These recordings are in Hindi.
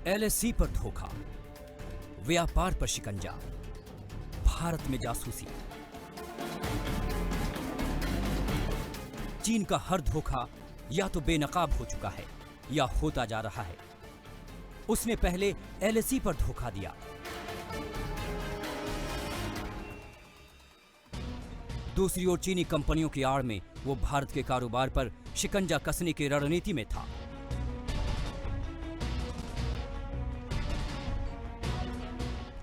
एलएसी पर धोखा, व्यापार पर शिकंजा, भारत में जासूसी। चीन का हर धोखा या तो बेनकाब हो चुका है या होता जा रहा है। उसने पहले एलएसी पर धोखा दिया, दूसरी ओर चीनी कंपनियों की आड़ में वो भारत के कारोबार पर शिकंजा कसने की रणनीति में था।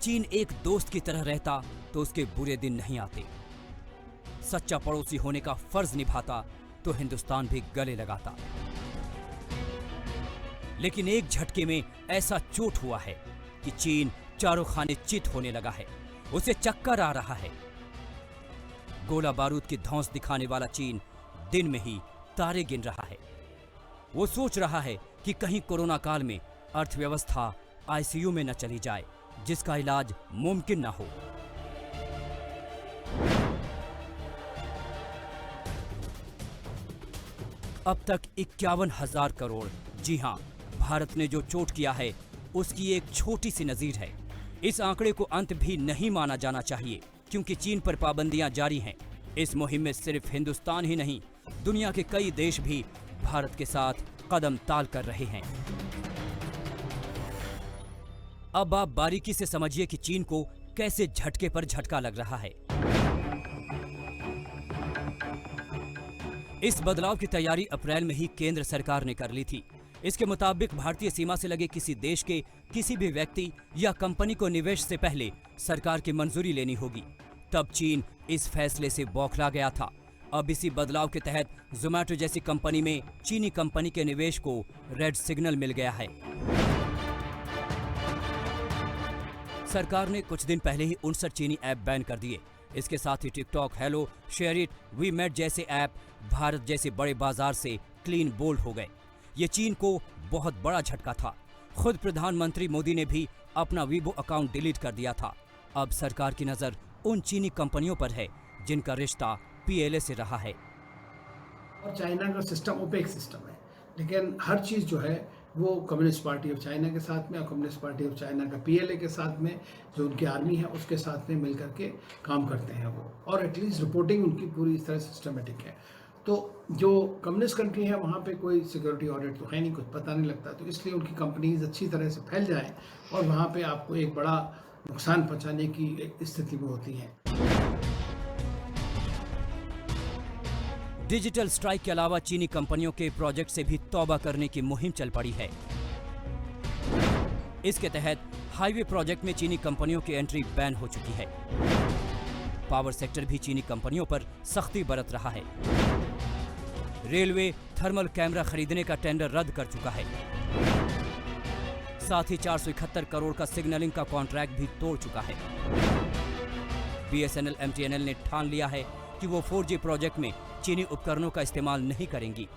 चीन एक दोस्त की तरह रहता तो उसके बुरे दिन नहीं आते। सच्चा पड़ोसी होने का फर्ज निभाता तो हिंदुस्तान भी गले लगाता। लेकिन एक झटके में ऐसा चोट हुआ है कि चीन चारों खाने चित होने लगा है। उसे चक्कर आ रहा है। गोला बारूद की धौंस दिखाने वाला चीन दिन में ही तारे गिन रहा है। वो सोच रहा है कि कहीं कोरोना काल में अर्थव्यवस्था आईसीयू में न चली जाए, जिसका इलाज मुमकिन न हो। अब तक 51,000 करोड़, जी हां, भारत ने जो चोट किया है उसकी एक छोटी सी नजीर है। इस आंकड़े को अंत भी नहीं माना जाना चाहिए, क्योंकि चीन पर पाबंदियां जारी हैं। इस मुहिम में सिर्फ हिंदुस्तान ही नहीं, दुनिया के कई देश भी भारत के साथ कदम ताल कर रहे हैं। अब आप बारीकी से समझिए कि चीन को कैसे झटके पर झटका लग रहा है। इस बदलाव की तैयारी अप्रैल में ही केंद्र सरकार ने कर ली थी। इसके मुताबिक भारतीय सीमा से लगे किसी देश के किसी भी व्यक्ति या कंपनी को निवेश से पहले सरकार की मंजूरी लेनी होगी। तब चीन इस फैसले से बौखला गया था। अब इसी बदलाव के तहत जोमैटो जैसी कंपनी में चीनी कंपनी के निवेश को रेड सिग्नल मिल गया है। सरकार ने कुछ दिन पहले ही 59 चीनी ऐप बैन कर दिए। इसके साथ ही TikTok, Helo, SHAREit, VMate app ऐप भारत जैसे बड़े बाजार से क्लीन बोल्ड हो गए। ये चीन को बहुत बड़ा झटका था। खुद प्रधानमंत्री मोदी ने भी अपना वीबो अकाउंट डिलीट कर दिया था। अब सरकार की नजर उन चीनी कंपनियों पर है जिनका रिश्ता पीएलए से रहा है। और चाइना का सिस्टम ओपेक सिस्टम है, लेकिन हर चीज़ जो है वो कम्युनिस्ट पार्टी ऑफ चाइना के साथ में और कम्युनिस्ट पार्टी ऑफ चाइना का पीएलए के साथ में, जो उनकी आर्मी है उसके साथ में मिल करके काम करते हैं वो। और एटलीस्ट रिपोर्टिंग उनकी पूरी इस तरह सिस्टमेटिक है। तो जो कम्युनिस्ट कंट्री है वहाँ पे कोई सिक्योरिटी ऑडिट तो है नहीं, कुछ पता नहीं लगता। तो इसलिए उनकी कंपनीज अच्छी तरह से फैल जाए और वहाँ पे आपको एक बड़ा नुकसान पहुँचाने की स्थिति में होती हैं। डिजिटल स्ट्राइक के अलावा चीनी कंपनियों के प्रोजेक्ट से भी तौबा करने की मुहिम चल पड़ी है। इसके तहत हाईवे प्रोजेक्ट में चीनी कंपनियों की एंट्री बैन हो चुकी है। पावर सेक्टर भी चीनी कंपनियों पर सख्ती बरत रहा है। रेलवे थर्मल कैमरा खरीदने का टेंडर रद्द कर चुका है। साथ ही 471 करोड़ का सिग्नलिंग का कॉन्ट्रैक्ट भी तोड़ चुका है। बीएसएनएल, एमटीएनएल ने ठान लिया है कि वो 4G प्रोजेक्ट में चीनी उपकरणों का इस्तेमाल नहीं करेंगी।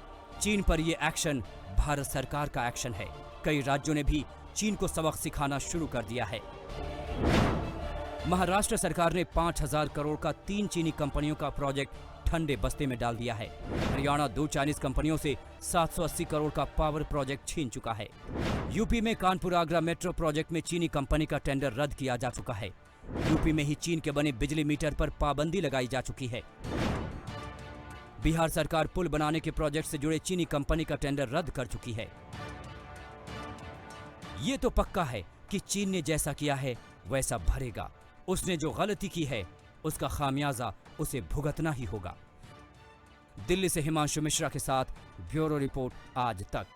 चीन पर यह एक्शन भारत सरकार का एक्शन है। कई राज्यों ने भी चीन को सबक सिखाना शुरू कर दिया है। महाराष्ट्र सरकार ने 5,000 करोड़ का 3 चीनी कंपनियों का प्रोजेक्ट ठंडे बस्ते में डाल दिया है। हरियाणा 2 चाइनीज कंपनियों से 780 करोड़ का पावर प्रोजेक्ट छीन चुका है। यूपी में कानपुर आगरा मेट्रो प्रोजेक्ट में चीनी कंपनी का टेंडर रद्द किया जा चुका है। यूपी में ही चीन के बने बिजली मीटर पर पाबंदी लगाई जा चुकी है। बिहार सरकार पुल बनाने के प्रोजेक्ट से जुड़े चीनी कंपनी का टेंडर रद्द कर चुकी है। ये तो पक्का है कि चीन ने जैसा किया है वैसा भरेगा। उसने जो गलती की है उसका खामियाजा उसे भुगतना ही होगा। दिल्ली से हिमांशु मिश्रा के साथ ब्यूरो रिपोर्ट आज तक।